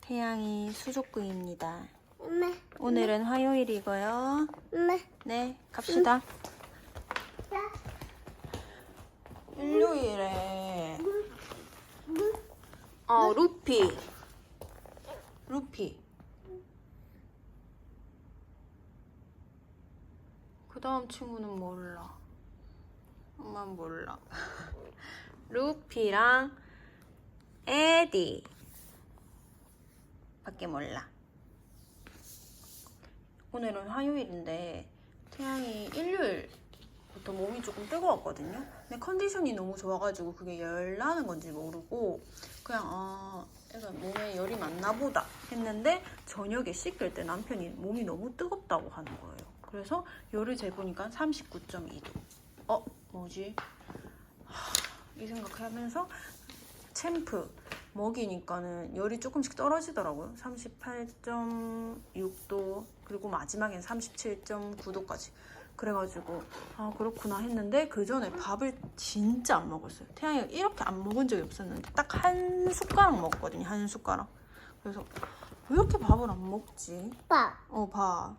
태양이 수족구입니다. 엄마. 오늘은 화요일이고요. 엄마. 네, 갑시다. 일요일에 루피. 그 다음 친구는 몰라. 엄마는 몰라. 루피랑 에디 밖에 몰라. 오늘은 화요일인데 태양이 일요일부터 몸이 조금 뜨거웠거든요. 근데 컨디션이 너무 좋아가지고 그게 열 나는 건지 모르고 그냥 약간 몸에 열이 많나 보다 했는데 저녁에 씻을 때 남편이 몸이 너무 뜨겁다고 하는 거예요. 그래서 열을 재보니까 39.2도. 뭐지? 이 생각하면서 챔프 먹이니까는 열이 조금씩 떨어지더라고요. 38.6도 그리고 마지막엔 37.9도까지. 그래가지고 그렇구나 했는데 그 전에 밥을 진짜 안 먹었어요. 태양이가 이렇게 안 먹은 적이 없었는데 딱 한 숟가락 먹었거든요. 한 숟가락. 그래서 왜 이렇게 밥을 안 먹지? 밥. 밥.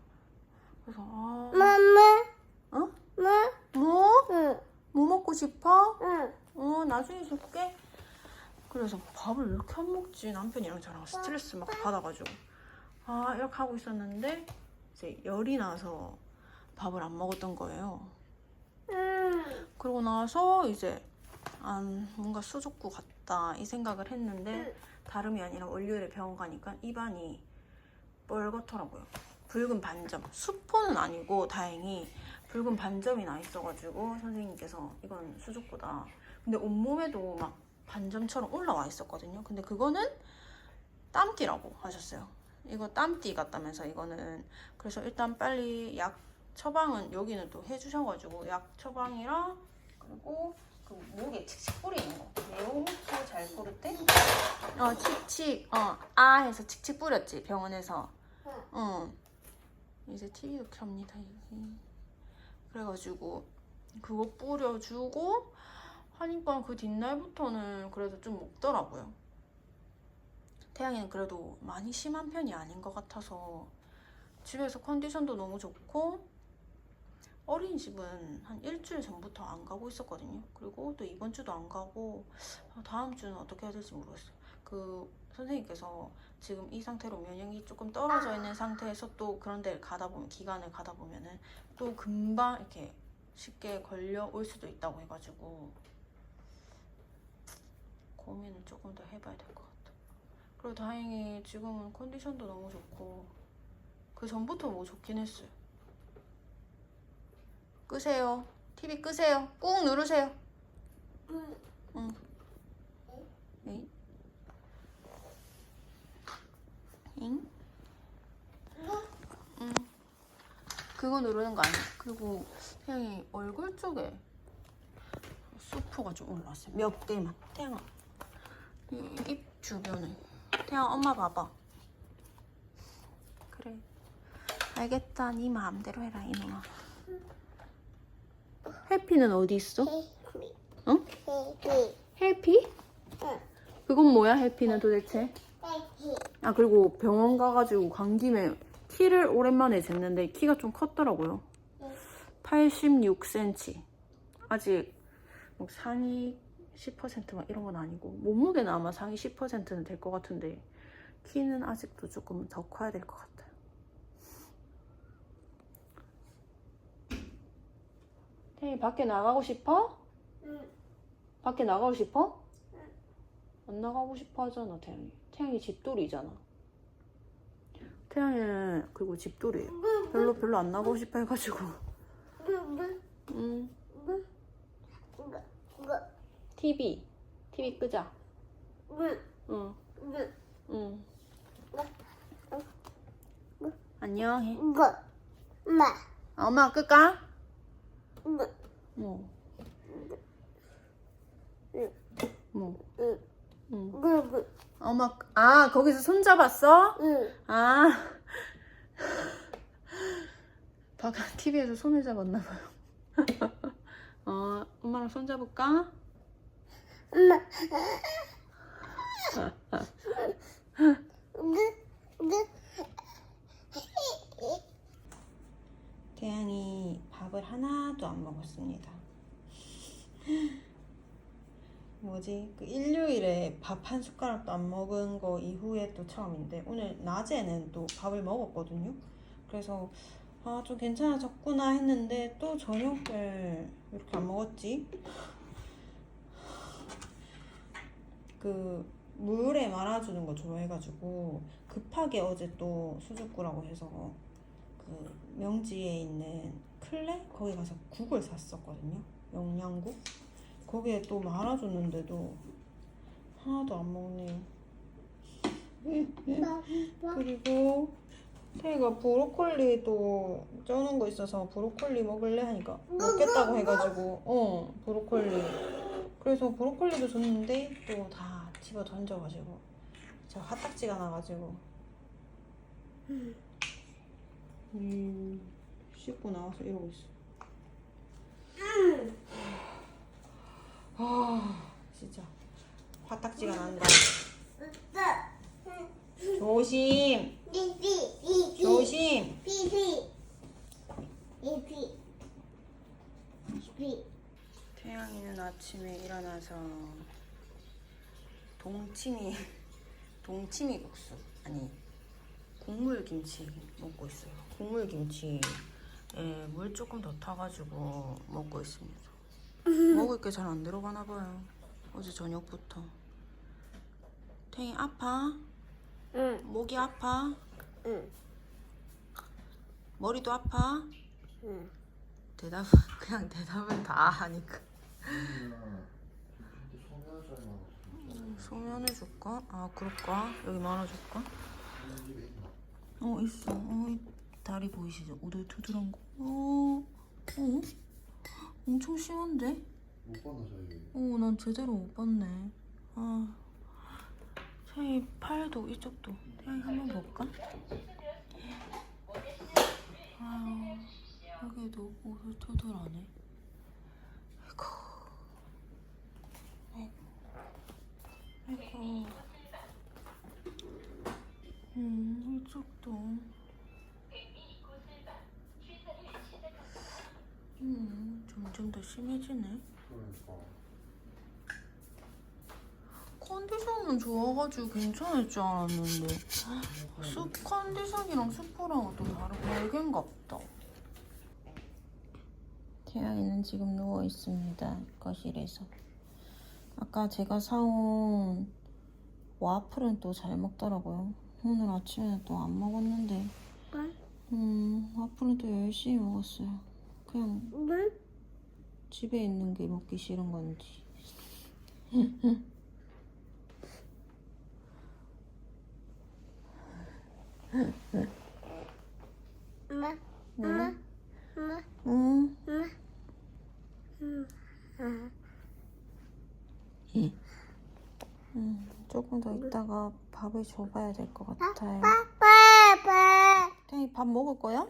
그래서 엄마. 어? 뭐? 뭐? 응. 뭐 먹고 싶어? 응. 나중에 줄게. 그래서 밥을 왜 이렇게 안 먹지? 남편이랑 저랑 스트레스 막 받아가지고 이렇게 하고 있었는데 이제 열이 나서 밥을 안 먹었던 거예요. 그러고 나서 이제 뭔가 수족구 같다 이 생각을 했는데 다름이 아니라 월요일에 병원 가니까 입안이 뻘겋더라고요. 붉은 반점. 수포는 아니고 다행히 붉은 반점이 나 있어가지고 선생님께서 이건 수족구다. 근데 온몸에도 막 반점처럼 올라와 있었거든요. 근데 그거는 땀띠라고 하셨어요. 이거 땀띠 같다면서 이거는. 그래서 일단 빨리 약 처방은 여기는 또 해주셔가지고 약 처방이랑 그리고 그 목에 칙칙 뿌리는 거. 네오무트 잘 뿌렸대? 칙칙 해서 칙칙 뿌렸지 병원에서. 이제 TV도 켭니다 여기. 그래가지고 그거 뿌려주고 하니까 그 뒷날부터는 그래도 좀 먹더라고요. 태양이는 그래도 많이 심한 편이 아닌 것 같아서 집에서 컨디션도 너무 좋고 어린이집은 한 일주일 전부터 안 가고 있었거든요. 그리고 또 이번 주도 안 가고 다음 주는 어떻게 해야 될지 모르겠어요. 그 선생님께서 지금 이 상태로 면역이 조금 떨어져 있는 상태에서 또 그런 데를 가다 보면 기간을 가다 보면은 또 금방 이렇게 쉽게 걸려올 수도 있다고 해가지고 고민을 조금 더 해봐야 될 것 같아. 그리고 다행히 지금은 컨디션도 너무 좋고 그 전부터 뭐 좋긴 했어요. 끄세요. TV 끄세요. 꾹 누르세요. 응. 네. 응? 응. 그거 누르는 거 아니야. 그리고 태양이 얼굴 쪽에 수프가 좀 올라왔어요. 몇 개만. 태양아. 입 주변에. 태양 엄마 봐봐. 그래. 알겠다. 네 마음대로 해라 이놈아. 해피는 어디 있어? 응? 해피? 응. 그건 뭐야 해피는 도대체? 그리고 병원 가가지고 간 김에 키를 오랜만에 쟀는데 키가 좀 컸더라고요. 86cm. 아직 뭐 상위 10% 막 이런 건 아니고 몸무게는 아마 상위 10%는 될 것 같은데 키는 아직도 조금 더 커야 될 것 같아요. 태희 밖에 나가고 싶어? 응. 밖에 나가고 싶어? 안 나가고 싶어 하잖아 태양이. 태양이 집돌이잖아. 태양이는 그리고 집돌이에요. 별로 안 나가고 싶어 해가지고. TV 끄자. 응. 안녕해. 엄마 끌까? 뭐? 엄마 거기서 손 잡았어? TV에서 손을 잡았나봐요. 엄마랑 손 잡을까? 엄마. 먹었습니다. 뭐지? 그 일요일에 밥 한 숟가락도 안 먹은 거 이후에 또 처음인데 오늘 낮에는 또 밥을 먹었거든요. 그래서 아, 좀 괜찮아졌구나 했는데 또 저녁을 왜 이렇게 안 먹었지? 그 물에 말아주는 거 좋아해가지고 급하게 어제 또 수족구라고 해서 그 명지에 있는 클레? 거기 가서 국을 샀었거든요. 영양국? 거기에 또 말아줬는데도 하나도 안 먹네요. 그리고 태희가 브로콜리도 쪄놓은 거 있어서 브로콜리 먹을래 하니까 먹겠다고 해가지고 브로콜리. 그래서 브로콜리도 줬는데 또 다 집어 던져가지고 제가 화딱지가 나가지고 씻고 나와서 이러고 있어. 아 진짜 화딱지가 난다. 조심. 조심. 태양이는 아침에 일어나서 동치미 국수 아니 국물 김치 먹고 있어요. 국물 김치에 물 조금 더 타가지고 먹고 있습니다. 먹을 게 잘 안 들어가나 봐요. 어제 저녁부터. 태희 아파? 응. 목이 아파? 응. 머리도 아파? 응. 그냥 대답은 다 하니까. 소면해줄까? 아 그럴까? 여기 말아줄까? 있어. 다리 보이시죠? 오돌투돌한 거. 엄청 심한데? 못 봤나 저희? 난 제대로 못 봤네. 태희 팔도 이쪽도. 태희 한번 볼까? 여기도 오돌투돌하네. 아이고. 이쪽도. 점점 더 심해지네. 그러니까. 컨디션은 좋아가지고 괜찮을 줄 알았는데 숲 컨디션이랑 숲이랑 또 다른 별개인가 보다. 태양이는 지금 누워 있습니다. 거실에서. 아까 제가 사온 와플은 또 잘 먹더라고요. 오늘 아침에 또 안 먹었는데 와플은 또 열심히 먹었어요. 그냥 집에 있는 게 먹기 싫은 건지. 엄마. 응? 엄마. 응? 조금 더 있다가 밥을 줘봐야 될 것 같아요. 태양이 밥 먹을 거야?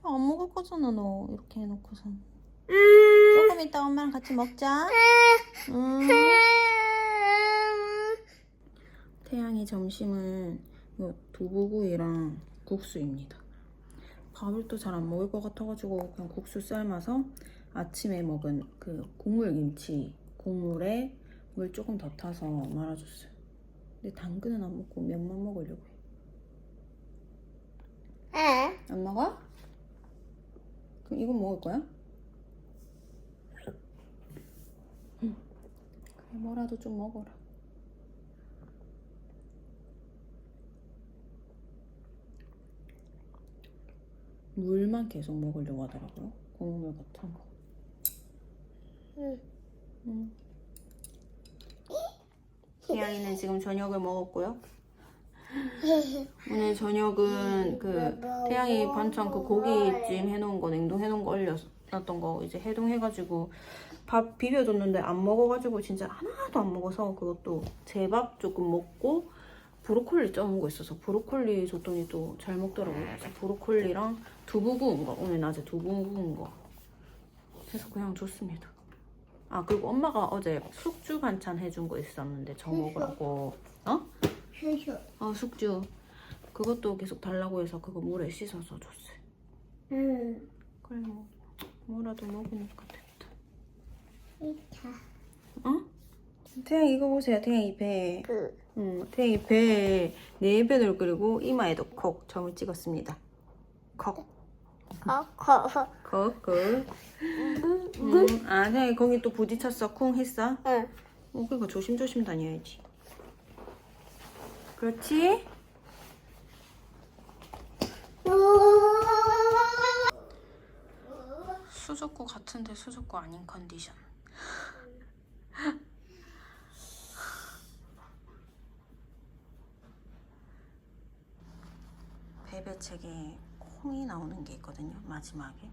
안 먹을 거잖아 너 이렇게 해놓고선. 조금 이따 엄마랑 같이 먹자. 태양이 점심은 요 두부구이랑 국수입니다. 밥을 또 잘 안 먹을 것 같아가지고 그냥 국수 삶아서 아침에 먹은 그 국물김치 국물에 물 조금 더 타서 말아줬어요. 근데 당근은 안 먹고 면만 먹으려고 해. 안 먹어? 그럼 이건 먹을 거야? 그래 뭐라도 좀 먹어라. 물만 계속 먹으려고 하더라고요. 국물 같은 거. 태양이는 지금 저녁을 먹었고요. 오늘 저녁은 그 태양이 반찬 그 고기찜 해놓은 거 냉동해놓은 거 얼려놨던 거 이제 해동해가지고 밥 비벼줬는데 안 먹어가지고 진짜 하나도 안 먹어서 그것도 제 밥 조금 먹고 브로콜리 쪄먹은 거 있어서 브로콜리 줬더니 또 잘 먹더라고요. 그래서 브로콜리랑 두부 구운 거 오늘 낮에 두부 구운 거 해서 그냥 줬습니다. 아 그리고 엄마가 어제 숙주 반찬 해준 거 있었는데 저 먹으라고. 숙주 그것도 계속 달라고 해서 그거 물에 씻어서 줬어요. 그래 뭐 뭐라도 먹으니까 됐다. 이차. 어? 태양 이거 보세요. 태양 이 배. 그. 태양 이 배, 네 배를 그리고 이마에도 콕 점을 찍었습니다. 콕. 콕. 아, 태양이 거기 또 부딪혔어. 쿵 했어? 응. 그러니까 조심조심 다녀야지. 그렇지? 수족구 같은데 수족구 아닌 컨디션. 베베책에 콩이 나오는 게 있거든요, 마지막에.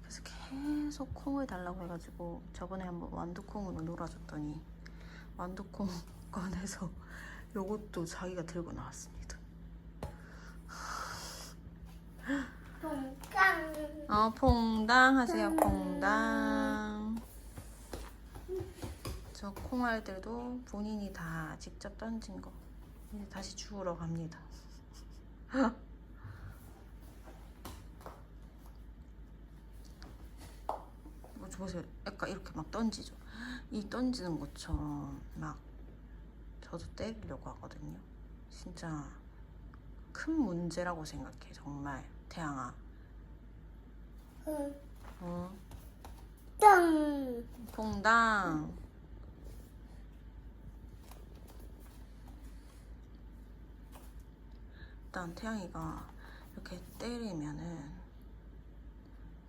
그래서 계속 콩을 달라고 해가지고 저번에 한번 완두콩으로 놀아줬더니 완두콩 꺼내서 요것도 자기가 들고 나왔습니다. 퐁당 하세요. 퐁당. 저 콩알들도 본인이 다 직접 던진 거 이제 다시 주우러 갑니다. 뭐 보세요. 약간 이렇게 막 던지죠. 이 던지는 것처럼 막 저도 때리려고 하거든요. 진짜 큰 문제라고 생각해. 정말 태양아. 땅. 퐁당. 일단 태양이가 이렇게 때리면은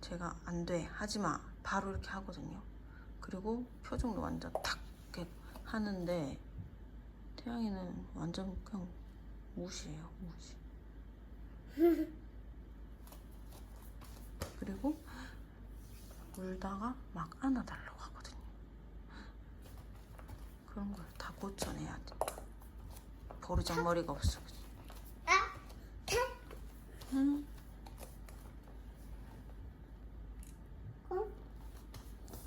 제가 안 돼, 하지마 바로 이렇게 하거든요. 그리고 표정도 완전 탁 이렇게 하는데 태양이는 완전 그냥 무시해요. 무시. 그리고 울다가 막 안아달라고 하거든요. 그런 걸 다 고쳐내야 돼. 버르장머리가 없어. 응.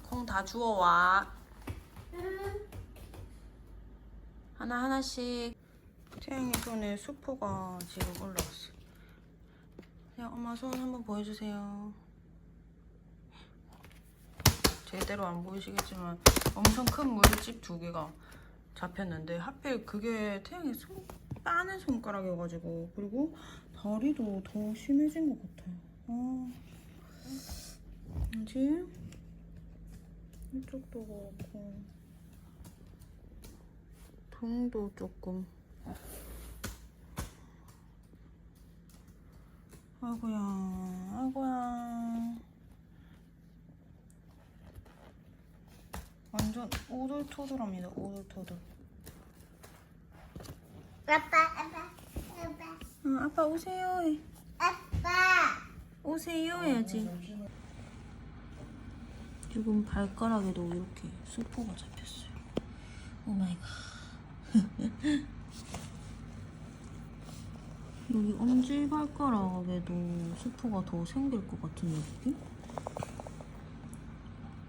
콩 다 주워와. 하나하나씩. 태양이 손에 수포가 지금 올라왔어. 그냥 엄마 손 한번 보여주세요. 제대로 안 보이시겠지만 엄청 큰 물집 2개가 잡혔는데 하필 그게 태양이 빠는 손가락이어가지고, 그리고 다리도 더 심해진 것 같아요. 이제 이쪽도 그렇고 등도 조금. 아이고야, 아이고야. 완전 오돌토돌합니다. 오돌토돌. 아빠. 응, 아빠 오세요. 아빠. 오세요 해야지. 지금 발가락에도 이렇게 수포가 잡혔어요. 오 마이 갓. 여기 엄지발가락에도 수포가 더 생길 것 같은 느낌?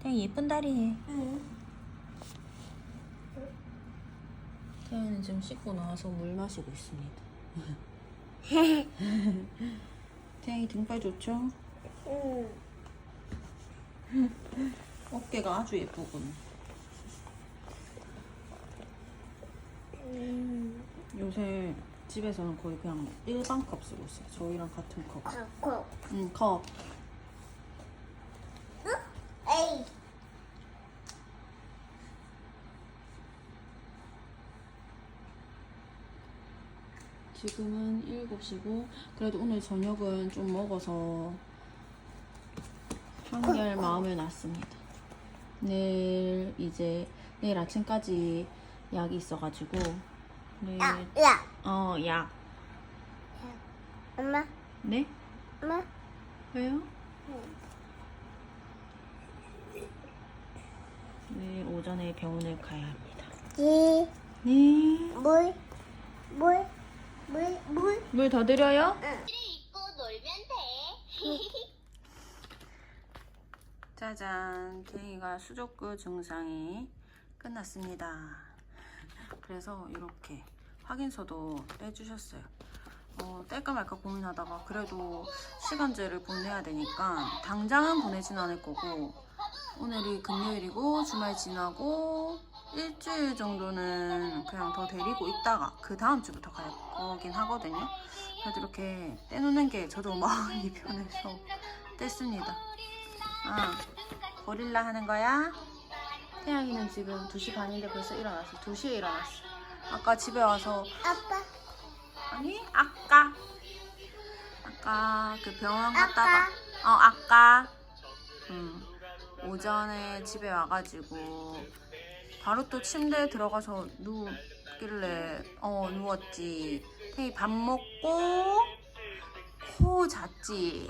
되게 예쁜 다리해. 응. 태연이 지금 씻고 나와서 물 마시고 있습니다. 태연이 등발 좋죠? 응. 어깨가 아주 예쁘군. 요새 집에서는 거의 그냥 일반 컵 쓰고 있어요. 저희랑 같은 컵. 코. 응, 컵. 에이. 지금은 7시고 그래도 오늘 저녁은 좀 먹어서 한결 마음을 놨습니다. 내일 아침까지 약이 있어가지고 내일 야. 약. 엄마. 네? 엄마. 왜요? 내일 오전에 병원을 가야 합니다. 이. 네. 물. 물 더 드려요? 입고 놀면 돼. 짜잔, 태희가 수족구 증상이 끝났습니다. 그래서 이렇게 확인서도 떼주셨어요. 뗄까 말까 고민하다가 그래도 시간제를 보내야 되니까 당장은 보내진 않을 거고, 오늘이 금요일이고 주말 지나고 일주일 정도는 그냥 더 데리고 있다가 그 다음 주부터 갈 거긴 하거든요. 그래도 이렇게 떼놓는 게 저도 마음이 편해서 뗐습니다. 아, 고릴라 하는 거야? 태양이는 지금 2시 반인데 벌써 일어났어. 2시에 일어났어. 아까 집에 와서 아빠. 아니 아까 그 병원 갔다가 아까 오전에 집에 와가지고 바로 또 침대에 들어가서 누웠길래 누웠지. 태희 밥 먹고 코 잤지.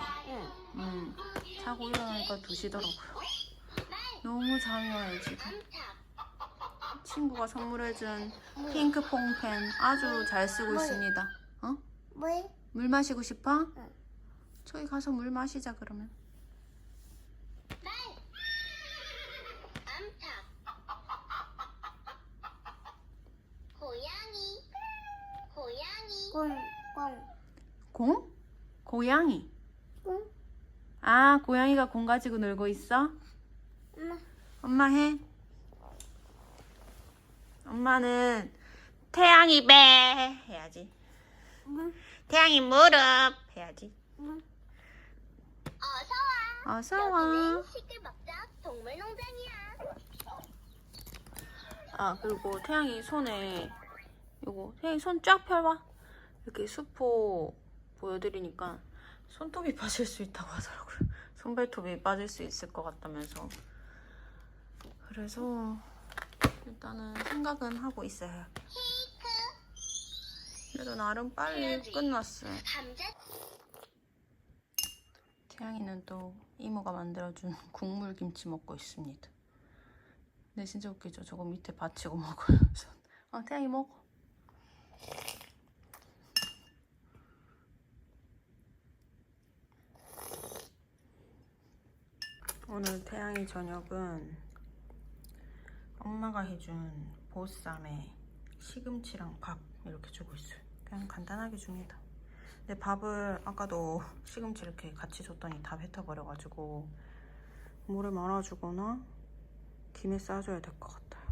자고 일어나니까 2시더라고요. 너무 잠이 와요 지금. 친구가 선물해준 핑크 퐁펜 아주 잘 쓰고 있습니다. 어? 물? 물 마시고 싶어? 저기 가서 물 마시자 그러면. 고양이. 공? 고양이. 공? 아, 고양이가 공 가지고 놀고 있어? 엄마. 엄마 해. 엄마는 태양이 배 해야지. 태양이 무릎 해야지. 어서 와. 여기는 시끌벅적 동물농장이야. 아, 그리고 태양이 손에 태양이 손 쫙 펴봐. 이렇게 수포 보여드리니까 손톱이 빠질 수 있다고 하더라고요. 손발톱이 빠질 수 있을 것 같다면서. 그래서 일단은 생각은 하고 있어요. 그래도 나름 빨리 끝났어요. 태양이는 또 이모가 만들어준 국물김치 먹고 있습니다. 근데 진짜 웃기죠? 저거 밑에 받치고 먹어요. 태양이 먹어. 오늘 태양이 저녁은 엄마가 해준 보쌈에 시금치랑 밥 이렇게 주고 있어요. 그냥 간단하게 줍니다. 근데 밥을 아까도 시금치 이렇게 같이 줬더니 다 뱉어버려가지고 물에 말아주거나 김에 싸줘야 될 것 같아요.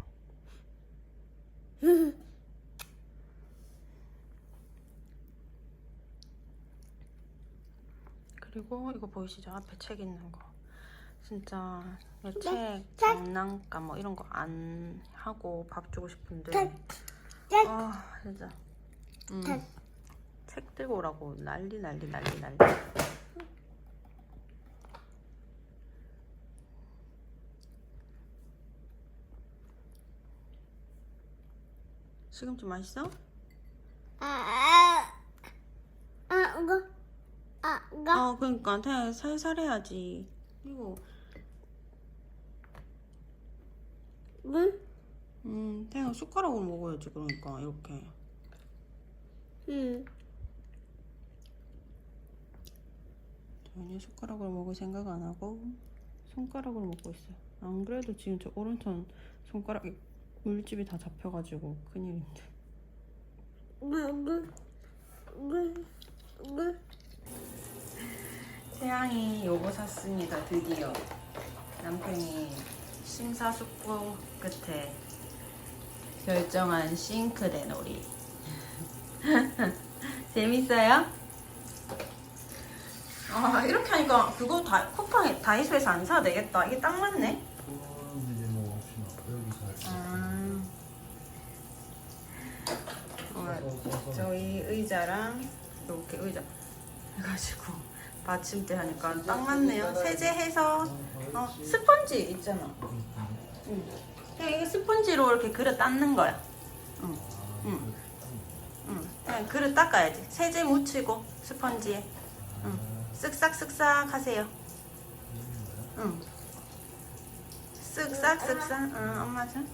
그리고 이거 보이시죠? 앞에 책 있는 거. 진짜 책, 장난감 뭐 이런 거 안 하고 밥 주고 싶은데 아 진짜 책 들고 오라고 난리. 시금치 맛있어? 이거. 그러니까 태양 살살 해야지. 이거 물? 태양 숟가락으로 먹어야지. 그러니까 이렇게. 전혀 숟가락으로 먹을 생각 안 하고 손가락으로 먹고 있어요. 안 그래도 지금 저 오른손 손가락에 물집이 다 잡혀가지고 큰일인데. 태양이 요거 샀습니다. 드디어 남편이 심사숙고 끝에 결정한 싱크대 놀이. 재밌어요? 이렇게 하니까 그거 쿠팡에 다이소에서 안 사도 되겠다. 이게 딱 맞네. 그거는 이제 뭐 혹시나 여기서 할 저희 의자랑 이렇게 의자 해가지고 받침대 하니까 딱 맞네요. 세제해서 스펀지 있잖아. 그냥 이게 스펀지로 이렇게 그릇 닦는 거야. 그냥 그릇 닦아야지. 세제 묻히고 스펀지에. 쓱싹쓱싹 하세요. 쓱싹쓱싹. 엄마 좀.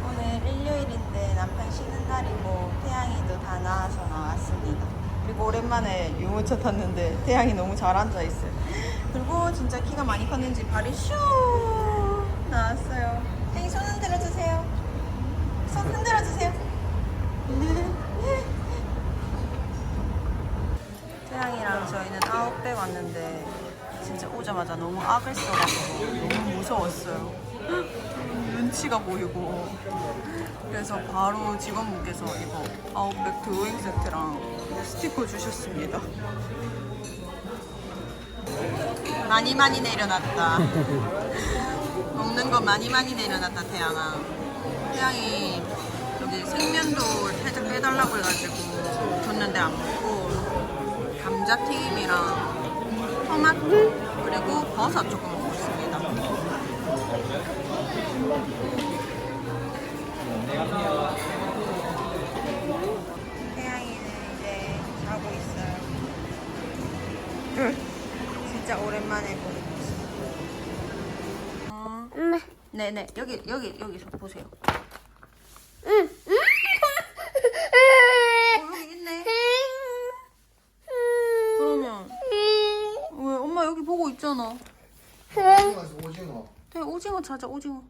오늘 일요일인데 남편 쉬는 날이고 태양이도 다 나와서 나왔습니다. 그리고 오랜만에 유모차 탔는데 태양이 너무 잘 앉아있어요. 그리고 진짜 키가 많이 컸는지 발이 슈 나왔어요. 아베스라고 너무 무서웠어요. 눈치가 보이고. 그래서 바로 직원분께서 이거 아웃백 드로잉 세트랑 스티커 주셨습니다. 많이 내려놨다. 먹는 거 많이 내려놨다, 태양아. 태양이 여기 생면도 살짝 빼달라고 해가지고 줬는데 안 먹고 감자튀김이랑 토마토 그리고 버섯 조금 먹고 있습니다. 태양이는 이제 자고 있어요. 진짜 오랜만에 보는 모습. 엄마. 네네 여기서 보세요. 여기 있네. 그러면 왜 엄마 여기 보고 있잖아. 오징어. 네, 오징어 찾아. 오징어.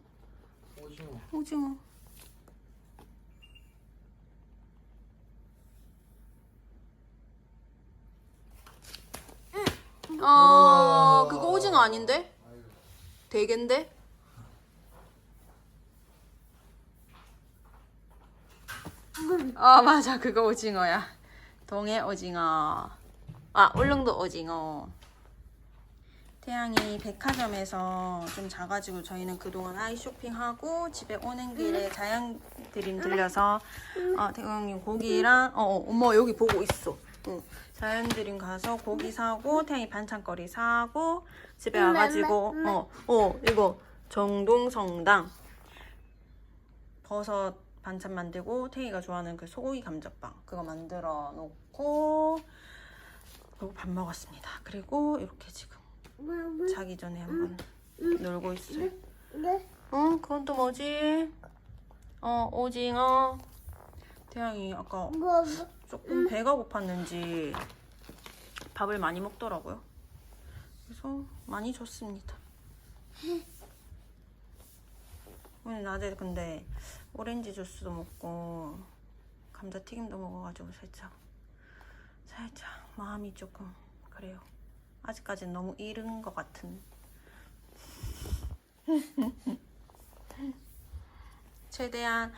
아, 그거 오징어 아닌데? 대게인데? 아, 맞아. 그거 오징어야. 동해 오징어. 아, 울릉도 오징어. 태양이 백화점에서 좀 자가지고 저희는 그동안 아이 쇼핑하고 집에 오는 길에 자연 드림 들려서 태양이 고기랑 엄마 여기 보고 있어. 자연 드림 가서 고기 사고 태양이 반찬거리 사고 집에 와가지고 이거 정동성당 버섯 반찬 만들고 태희가 좋아하는 그 소고기 감자빵 그거 만들어 놓고 그리고 밥 먹었습니다. 그리고 이렇게 지금 자기 전에 한번 놀고 있어요. 그건 또 뭐지? 오징어. 태양이 아까 조금 배가 고팠는지 밥을 많이 먹더라고요. 그래서 많이 줬습니다. 오늘 낮에 근데 오렌지 주스도 먹고 감자튀김도 먹어가지고 살짝 마음이 조금 그래요. 아직까지는 너무 이른 것 같은. 최대한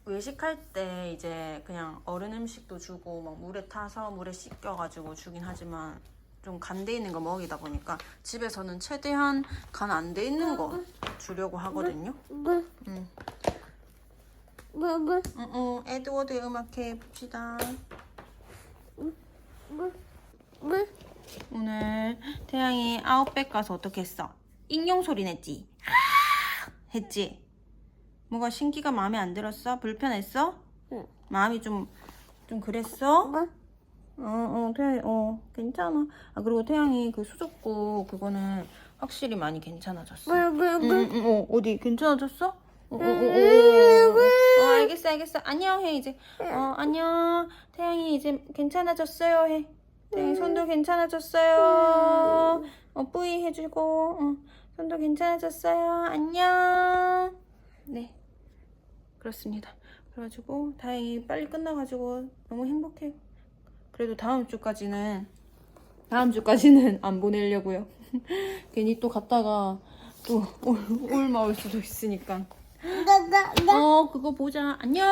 외식할 때 이제 그냥 어른 음식도 주고 막 물에 타서 물에 씻겨가지고 주긴 하지만 좀 간 돼 있는 거 먹이다 보니까 집에서는 최대한 간 안 돼 있는 거 주려고 하거든요. 에드워드 음악회 봅시다. 오늘 태양이 아웃백 가서 어떻게 했어? 익룡 소리 냈지? 했지? 뭐가 신기가 마음에 안 들었어? 불편했어? 응. 마음이 좀 그랬어? 태양이 괜찮아. 아 그리고 태양이 그 수족구 그거는 확실히 많이 괜찮아졌어. 어디 괜찮아졌어? 알겠어. 안녕 해 이제. 안녕. 태양이 이제 괜찮아졌어요 해. 태양이 손도 괜찮아졌어요. 뿌이 해주고. 손도 괜찮아졌어요. 안녕. 네. 그렇습니다. 그래가지고 다행히 빨리 끝나가지고 너무 행복해요. 그래도 다음 주까지는 안 보내려고요. 괜히 또 갔다가 또 올 수도 있으니까. 그거 보자. 안녕.